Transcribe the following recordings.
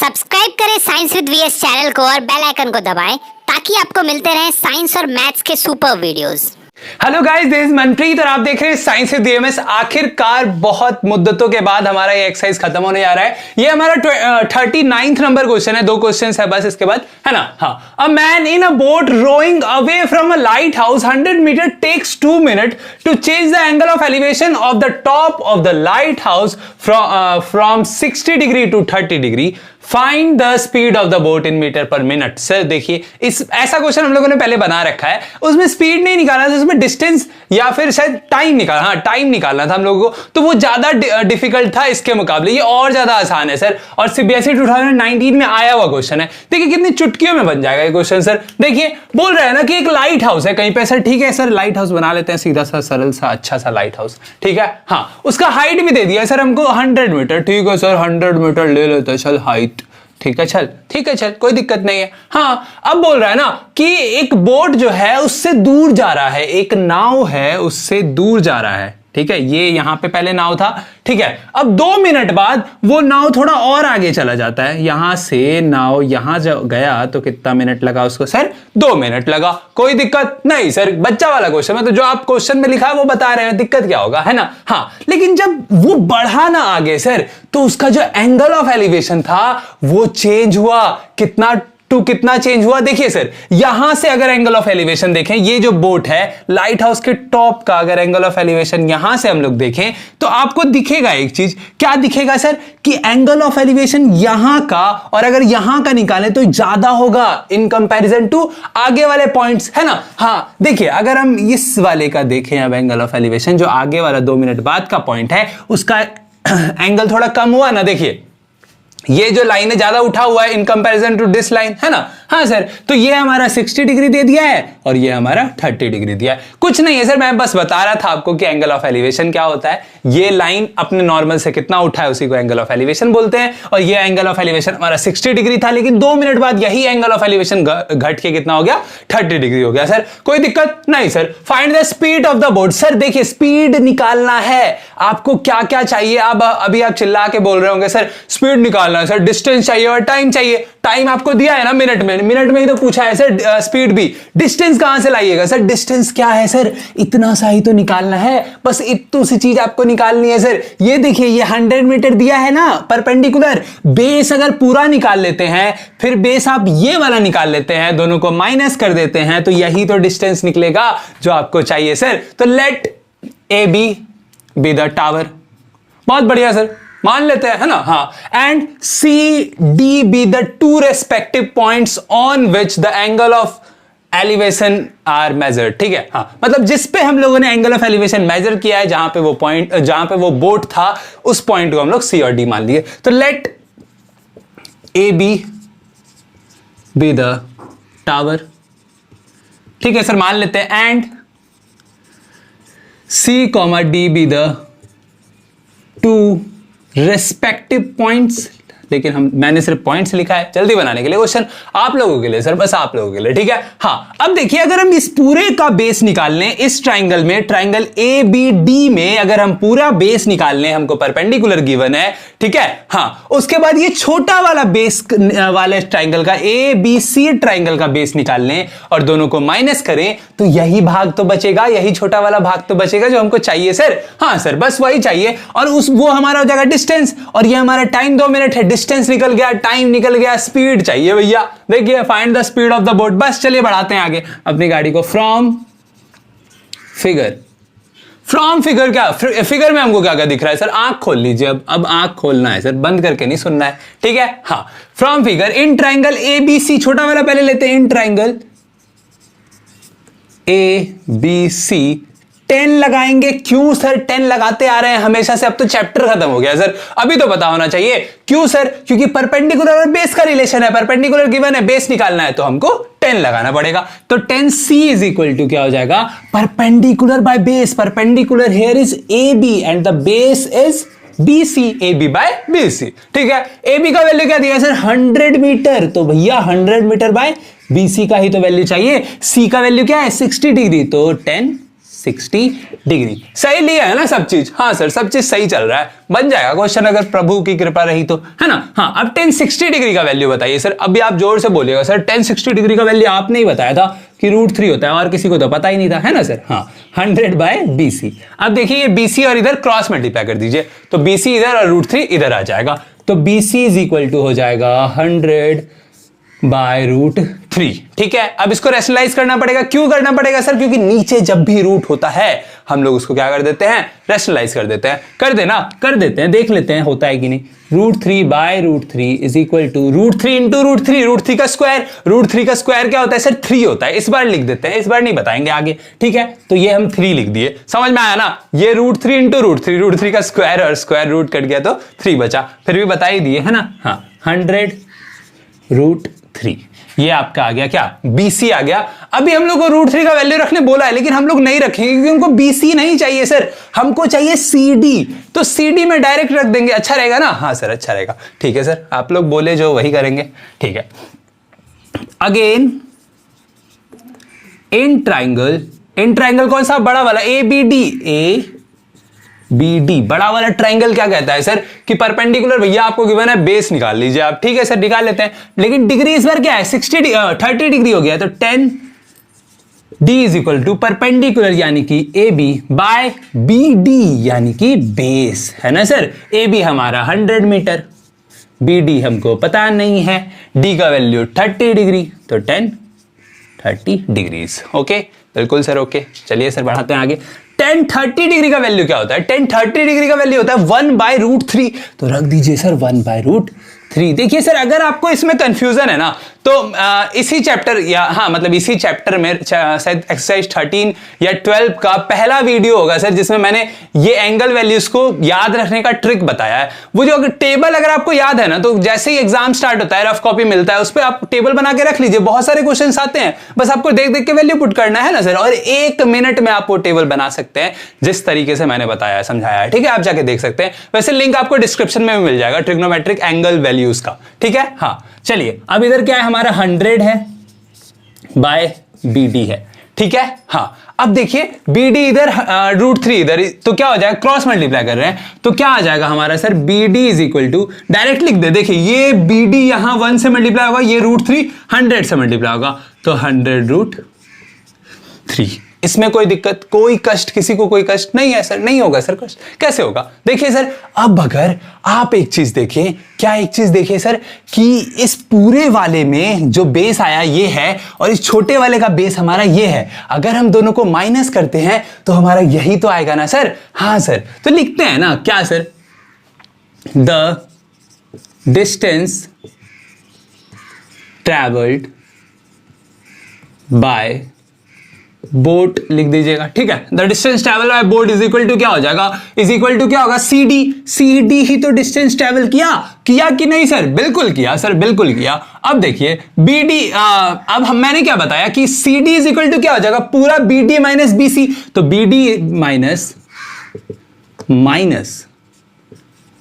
Subscribe करें science with VS channel को और बेल आइकन को दबाएं ताकि आपको मिलते रहें साइंस और मैथ्स के super videos. Hello guys, this is Manpreet और आप देख रहे हैं साइंस विद वीएस। आखिरकार बहुत मुद्दतों के बाद हमारा ये एक्सरसाइज खत्म होने जा रहा है। ये हमारा 39th नंबर क्वेश्चन है, 2 क्वेश्चन है बस इसके बाद, है ना। हाँ, a man in a boat rowing away from a lighthouse 100 metre takes 2 minute to change the angle of elevation of the top of the lighthouse from 60 degree to 30 degree. Find the speed of the boat in metre per minute. Sir देखिए, ऐसा question हम लोगों ने पहले बना रखा है, उसमें स्पीड नहीं निकालना था, उसमें डिस्टेंस या फिर शायद टाइम निकालना, हाँ टाइम निकालना था हम लोगों को, तो वो ज्यादा डिफिकल्ट था इसके मुकाबले। ये और ज्यादा आसान है सर, और सीबीएसई 2019 में आया हुआ क्वेश्चन है। देखिए कितनी चुटकियों में बन जाएगा ये क्वेश्चन। सर देखिए, बोल रहे हैं ना कि एक लाइट हाउस है कहीं पे। सर ठीक है सर, लाइट हाउस बना लेते हैं, सीधा सा सरल सा अच्छा सा लाइट हाउस, ठीक है। हाँ, उसका हाइट भी दे दिया सर हमको 100 मीटर। ठीक है सर, 100 मीटर ले लेते हैं, चल हाइट, ठीक है चल, कोई दिक्कत नहीं है। हाँ, अब बोल रहा है ना कि एक बोट जो है उससे दूर जा रहा है, एक नाव है उससे दूर जा रहा है, ठीक है। ये यहां पे पहले नाव था, ठीक है। अब 2 मिनट बाद वो नाव थोड़ा और आगे चला जाता है, यहां से नाव यहां गया तो कितना मिनट लगा उसको? सर 2 मिनट लगा। कोई दिक्कत नहीं सर, बच्चा वाला क्वेश्चन है तो जो आप क्वेश्चन में लिखा है वो बता रहे हैं, दिक्कत क्या होगा, है ना। हाँ, लेकिन जब वो बढ़ा ना आगे सर, तो उसका जो एंगल ऑफ एलिवेशन था वो चेंज हुआ। कितना चेंज हुआ? देखिए सर, यहां से अगर एंगल ऑफ एलिवेशन देखें, ये जो बोट है लाइट हाउस के टॉप का अगर एंगल ऑफ एलिवेशन यहां से हम लोग देखें तो आपको दिखेगा एक चीज। क्या दिखेगा सर? कि एंगल ऑफ एलिवेशन यहां का, और अगर यहां का निकालें तो ज्यादा होगा इन कंपैरिजन टू आगे वाले पॉइंट्स, है ना। हाँ देखिए, अगर हम इस वाले का देखें अब एंगल ऑफ एलिवेशन, जो आगे वाला 2 मिनट बाद का पॉइंट है, उसका एंगल थोड़ा कम हुआ ना। देखिए ये जो लाइन है ज्यादा उठा हुआ है in comparison to this line, है ना। हाँ सर, तो ये हमारा 60 डिग्री दे दिया है और ये हमारा 30 डिग्री दिया है। कुछ नहीं है सर, मैं बस बता रहा था आपको कि एंगल ऑफ एलिवेशन क्या होता है। ये लाइन अपने नॉर्मल से कितना उठा है उसी को एंगल ऑफ एलिवेशन बोलते हैं, और ये एंगल ऑफ एलिवेशन हमारा 60 डिग्री था, लेकिन 2 मिनट बाद यही एंगल ऑफ एलिवेशन घट के कितना हो गया? 30 डिग्री हो गया। सर कोई दिक्कत नहीं sir. Find the speed of the boat. Sir देखिए, स्पीड निकालना है आपको, क्या क्या चाहिए? अब अभी आप चिल्ला के बोल रहे होंगे सर स्पीड निकालना सर, डिस्टेंस चाहिए और टाइम चाहिए। टाइम आपको दिया है ना मिनट में ही तो पूछा है सर, स्पीड भी। डिस्टेंस कहां से लाइएगा सर? डिस्टेंस क्या है सर? इतना सा ही तो निकालना है, बस इतनी सी चीज आपको निकालनी है सर। ये देखिए, ये 100 मीटर दिया है ना परपेंडिकुलर। बेस अगर पूरा निकाल लेते हैं, फिर बेस आप ये वाला निकाल लेते हैं, दोनों को माइनस कर देते हैं, तो यही तो डिस्टेंस निकलेगा जो आपको चाहिए सर। तो let A B the tower. बहुत बढ़िया सर, मान लेते हैं, है ना। हाँ, and C D be the 2 respective points on which the angle of elevation are measured. ठीक है। हाँ, मतलब जिस पे हम लोगों ने एंगल ऑफ एलिवेशन मेजर किया है, जहां पे वो बोट था, उस पॉइंट को हम लोग सी और डी मान लिए। तो let A B the tower, ठीक है सर, मान लेते हैं। And C comma D be the 2 respective points, लेकिन मैंने सिर्फ पॉइंट्स लिखा है जल्दी बनाने के लिए क्वेश्चन, आप लोगों के लिए सर, बस आप लोगों के लिए, ठीक है। हाँ, अब देखिए, अगर हम इस पूरे का बेस निकाल लें, इस ट्राइंगल में, ट्राइंगल ए बी डी में अगर हम पूरा बेस निकाल लें, हमको परपेंडिकुलर गिवन है, ठीक है। हाँ, उसके बाद ये छोटा वाला बेस वाले ट्राइंगल का, ए बी सी ट्राइंगल का बेस निकाल लें और दोनों को माइनस करें, तो यही भाग तो बचेगा, यही छोटा वाला भाग तो बचेगा जो हमको चाहिए सर। हाँ सर, बस वही चाहिए, और वो हमारा हो जाएगा डिस्टेंस, और ये हमारा टाइम 2 मिनट है। डिस्टेंस निकल गया, टाइम निकल गया, स्पीड चाहिए भैया। देखिए, find the speed of the boat. बस चलिए बढ़ाते हैं आगे अपनी गाड़ी को। फ्रॉम फिगर क्या? फिगर में हमको क्या क्या दिख रहा है सर? आंख खोल लीजिए, अब आंख खोलना है सर, बंद करके नहीं सुनना है, ठीक है। हाँ, from figure in triangle A B C, छोटा वाला पहले लेते हैं, इन ट्राइंगल ए बी सी 10 लगाएंगे। क्यों सर 10 लगाते आ रहे हैं हमेशा से? अब तो चैप्टर खत्म हो गया सर, अभी तो पता होना चाहिए। क्यों सर? क्योंकि परपेंडिकुलर और बेस का रिलेशन है, परपेंडिकुलर गिवन है, बेस निकालना है, तो हमको 10 लगाना पड़ेगा। तो 10c इज इक्वल टू क्या हो जाएगा? Perpendicular by base. Perpendicular here is A B and the base is BC, AB by BC, ठीक है। AB का वैल्यू क्या दिया सर? 100 मीटर, तो भैया 100 मीटर बाय BC का ही तो वैल्यू चाहिए। C का वैल्यू क्या है? 60 डिग्री, तो 10 60 डिग्री। सही लिया है ना सब चीज? हाँ सर सब चीज सही चल रहा है, बन जाएगा क्वेश्चन अगर प्रभु की कृपा रही तो, है ना। हाँ अब tan 60 डिग्री का वैल्यू बताइए सर। अभी आप जोर से बोलिएगा सर tan 60 डिग्री का वैल्यू आपने ही बताया था कि √3 होता है और किसी को तो पता ही नहीं था, है ना सर। हाँ 100/BC। अब देखिए ये BC और इधर क्रॉस मल्टीप्लाई कर दीजिए तो BC इधर और √3 इधर आ जाएगा, तो BC इज इक्वल टू हो जाएगा 100/√3। ठीक है, अब इसको रेशनलाइज करना पड़ेगा। क्यों करना पड़ेगा सर? क्योंकि नीचे जब भी रूट होता है हम लोग उसको क्या कर देते हैं, रेशनलाइज कर देते हैं। कर देना, कर देते हैं, देख लेते हैं होता है कि नहीं। √3/√3 इज इक्वल टू √3 इंटू √3, √3 का स्क्वायर। √3 का स्क्वायर क्या होता है सर? 3 होता है। इस बार लिख देते हैं, इस बार नहीं बताएंगे आगे, ठीक है। तो ये हम 3 लिख दिए, समझ में आया ना। ये √3 इंटू √3, √3 का स्क्वायर और स्क्वायर रूट कट गया तो 3 बचा, फिर भी बता ही दिए, है ना। हाँ 100√3 ये आपका आ गया क्या, BC आ गया। अभी हम लोग को √3 का वैल्यू रखने बोला है लेकिन हम लोग नहीं रखेंगे क्योंकि हमको BC नहीं चाहिए सर, हमको चाहिए CD। तो CD में डायरेक्ट रख देंगे, अच्छा रहेगा ना। हाँ सर अच्छा रहेगा, ठीक है सर, आप लोग बोले जो वही करेंगे, ठीक है। अगेन इन ट्राइंगल कौन सा? बड़ा वाला ABD बड़ा वाला ट्राइंगल क्या कहता है सर कि परपेंडिकुलर, भैया आपको गिवन है बेस निकाल लीजिए आप, ठीक है सर निकाल लेते हैं। लेकिन डिग्री इस बार क्या है 30 डिग्री हो गया, तो 10D is equal to perpendicular यानी कि AB/BD यानी कि बेस, है ना सर। AB हमारा 100 मीटर, BD हमको पता नहीं है, D का वैल्यू 30 डिग्री, तो 10 30 डिग्रीज। ओके बिल्कुल सर, ओके चलिए सर बढ़ाते हैं आगे। tan 30 डिग्री का वैल्यू क्या होता है? tan 30 डिग्री का वैल्यू होता है 1/√3, तो रख दीजिए सर 1/√3। देखिए सर अगर आपको इसमें कंफ्यूजन है ना तो इसी चैप्टर या हाँ मतलब इसी चैप्टर में शायद एक्सरसाइज 13 या 12 का पहला वीडियो होगा सर जिसमें मैंने ये एंगल वैल्यूज को याद रखने का ट्रिक बताया है। वो जो टेबल अगर आपको याद है ना तो जैसे ही एग्जाम स्टार्ट होता है रफ कॉपी मिलता है उस पर आप टेबल बना के रख लीजिए, बहुत सारे क्वेश्चन आते हैं, बस आपको देख देख के वैल्यू पुट करना है ना सर, और 1 मिनट में आप वो टेबल बना सकते हैं जिस तरीके से मैंने बताया है, समझाया है, ठीक है। आप जाके देख सकते हैं, वैसे लिंक आपको डिस्क्रिप्शन में भी मिल जाएगा ट्रिग्नोमेट्रिक एंगल वैल्यूज का, ठीक है। हाँ चलिए अब इधर क्या है हमारा 100 है BD है, ठीक है। हाँ अब देखिए BD इधर √3 इधर, तो क्या हो जाएगा, क्रॉस मल्टीप्लाई कर रहे हैं तो क्या आ जाएगा हमारा sir, BD is equal to, direct लिख दे, देखिए ये BD यहां 1 से मल्टीप्लाई होगा, ये √3 100 से मल्टीप्लाई होगा, तो 100√3। इसमें कोई दिक्कत, कोई कष्ट, किसी को कोई कष्ट नहीं है सर, नहीं होगा सर कष्ट, कैसे होगा? देखिए सर अब अगर आप एक चीज देखें, क्या एक चीज देखिए सर कि इस पूरे वाले में जो बेस आया ये है और इस छोटे वाले का बेस हमारा ये है, अगर हम दोनों को माइनस करते हैं तो हमारा यही तो आएगा ना सर। हाँ सर तो लिखते हैं ना क्या sir, the distance travelled by boat लिख दीजिएगा, ठीक है। The distance travel by boat is equal to क्या हो जाएगा, इज इक्वल टू क्या होगा, CD ही तो डिस्टेंस ट्रैवल किया कि नहीं सर? बिल्कुल किया सर, बिल्कुल किया। अब देखिए BD, अब मैंने क्या बताया कि CD इज इक्वल टू क्या हो जाएगा, पूरा BD माइनस BC, तो BD माइनस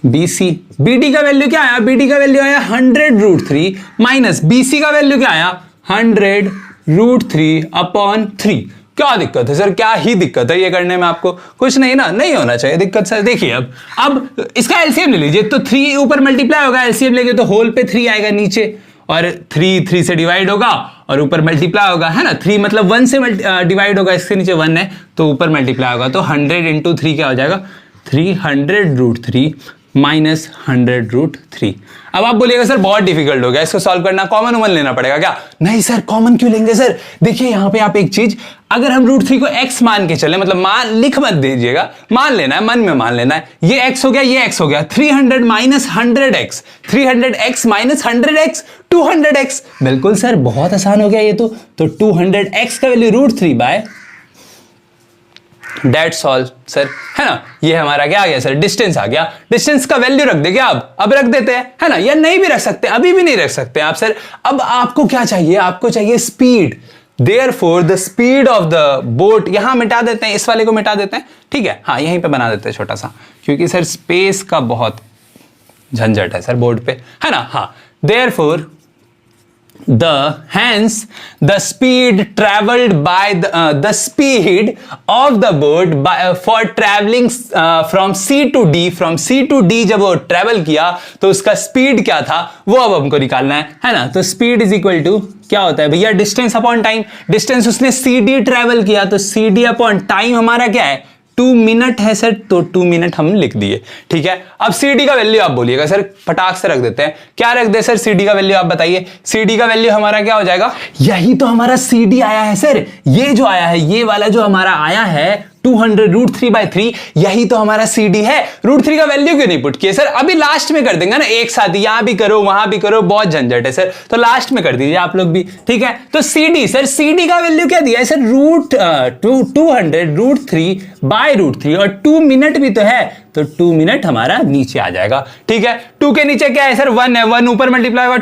BC। BD का वैल्यू क्या आया, BD का वैल्यू आया 100√3 माइनस BC का वैल्यू क्या आया 100√3/3। क्या दिक्कत है सर, क्या ही दिक्कत है ये करने में? आपको कुछ नहीं ना, नहीं होना चाहिए दिक्कत सर। देखिए अब इसका एलसीएम ले लीजिए, तो 3 ऊपर मल्टीप्लाई होगा, एलसीएम लेंगे तो होल पे 3 आएगा नीचे, और 3 से डिवाइड होगा और ऊपर मल्टीप्लाई होगा, है ना। 3 मतलब 1 से डिवाइड होगा, इसके नीचे 1 है तो ऊपर मल्टीप्लाई होगा, तो 100 इंटू 3 क्या हो जाएगा, 300√3 माइनस 100√3। अब आप बोलिएगा सर बहुत डिफिकल्ट हो गया, इसको सॉल्व करना कॉमन उमन लेना पड़ेगा क्या? नहीं सर, कॉमन क्यों लेंगे सर? देखिए यहां पे आप एक चीज, अगर हम √3 को x मान के चले, मतलब मान लिख मत दीजिएगा, मान लेना है, मन में मान लेना है, ये x हो गया, ये x हो गया, 300 minus 100x, 300x minus 100x 200x। बिल्कुल सर बहुत आसान हो गया ये तो 200x का value √3 bye That's all sir, है ना। ये हमारा क्या आ गया सर, डिस्टेंस आ गया। डिस्टेंस का वैल्यू रख देंगे अब रख देते हैं, है ना, या नहीं भी रख सकते, अभी भी नहीं रख सकते आप सर। अब आपको क्या चाहिए, आपको चाहिए speed, Therefore the speed of the boat, यहां मिटा देते हैं, इस वाले को मिटा देते हैं, ठीक है। हाँ यहीं पे बना देते हैं छोटा सा, क्योंकि सर स्पेस का बहुत झंझट है सर बोर्ड पे, है ना। हाँ Therefore the speed traveled by the speed of the boat for traveling from C to D जब वो ट्रेवल किया तो उसका स्पीड क्या था वो अब हमको निकालना है ना। तो स्पीड इज इक्वल टू क्या होता है भैया, डिस्टेंस अपॉन टाइम। डिस्टेंस उसने CD ट्रेवल किया तो CD अपॉन टाइम हमारा क्या है 2 मिनट है सर, तो 2 मिनट हम लिख दिए। ठीक है, अब CD का वैल्यू आप बोलिएगा सर, फटाक से रख देते हैं। क्या रख दे सर CD का वैल्यू, आप बताइए। CD का वैल्यू हमारा क्या हो जाएगा, यही तो हमारा CD आया है सर, ये जो आया है, ये वाला जो हमारा आया है 200√3/3, यही तो हमारा CD है। √3 का वैल्यू क्यों नहीं पुट किए सर, अभी लास्ट में कर देंगे ना, एक साथ यहां भी करो वहां भी करो, बहुत झंझट है सर, तो लास्ट में कर दीजिए आप लोग भी। ठीक है, तो CD सर, CD का वैल्यू क्या दिया है सर, 200√3/√3 और 2 मिनट भी तो है, तो 2 मिनट हमारा नीचे आ जाएगा। ठीक है, 2 के नीचे क्या है सर, 1 है, 1 ऊपर मल्टीप्लाई होगा,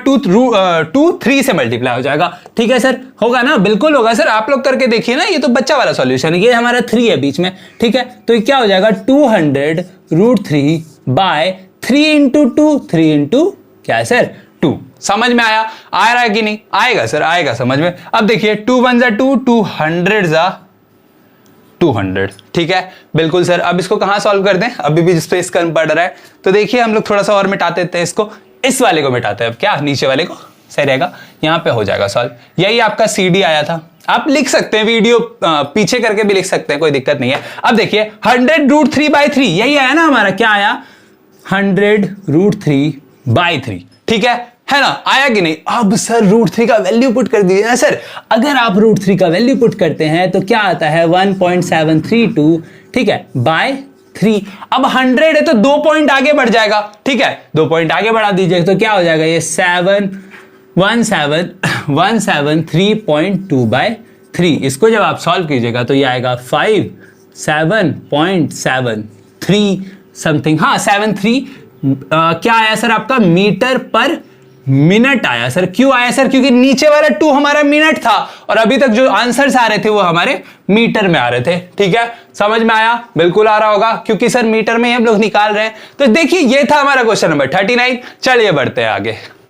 2 3 से मल्टीप्लाई हो जाएगा। ठीक है सर, होगा ना, बिल्कुल होगा सर, आप लोग करके देखिए ना, ये तो बच्चा वाला सॉल्यूशन है, ये हमारा 3 है बीच में। ठीक है, तो ये क्या हो जाएगा 200√3/3 इंटू 2, 3 इंटू क्या है सर 2। समझ में आया, आ रहा है कि नहीं, आएगा सर, आएगा समझ में। अब देखिए 2 1 जा 2, 200 जा 200। ठीक है, बिल्कुल सर। अब इसको कहां सॉल्व कर दें, अभी भी स्पेस कम पड़ रहा है, तो देखिए हम लोग थोड़ा सा और मिटा देते हैं इसको, इस वाले को मिटाते हैं। अब क्या नीचे वाले को, सही रहेगा, यहां पे हो जाएगा सॉल्व। यही आपका CD आया था, आप लिख सकते हैं, वीडियो पीछे करके भी लिख सकते हैं, कोई दिक्कत नहीं है। अब देखिए 100√3/3 यही आया ना हमारा, क्या आया 100√3/3। ठीक है ना, आया कि नहीं। अब सर √3 का वैल्यू पुट कर दीजिए ना सर, अगर आप √3 का वैल्यू पुट करते हैं तो क्या आता है 1.732, ठीक है, बाय 3। अब 100 है तो 2 पॉइंट आगे बढ़ जाएगा। ठीक है, 2 पॉइंट आगे बढ़ा दीजिए तो क्या हो जाएगा, ये 173.2/3। इसको जब आप सॉल्व कीजिएगा तो ये आएगा 57.73 समथिंग, हाँ 73 क्या आया सर आपका, मीटर पर मिनट आया सर। क्यों आया सर, क्योंकि नीचे वाला 2 हमारा मिनट था और अभी तक जो आंसर्स आ रहे थे वो हमारे मीटर में आ रहे थे। ठीक है, समझ में आया, बिल्कुल आ रहा होगा, क्योंकि सर मीटर में हम लोग निकाल रहे हैं। तो देखिए ये था हमारा क्वेश्चन नंबर 39। चलिए बढ़ते हैं आगे।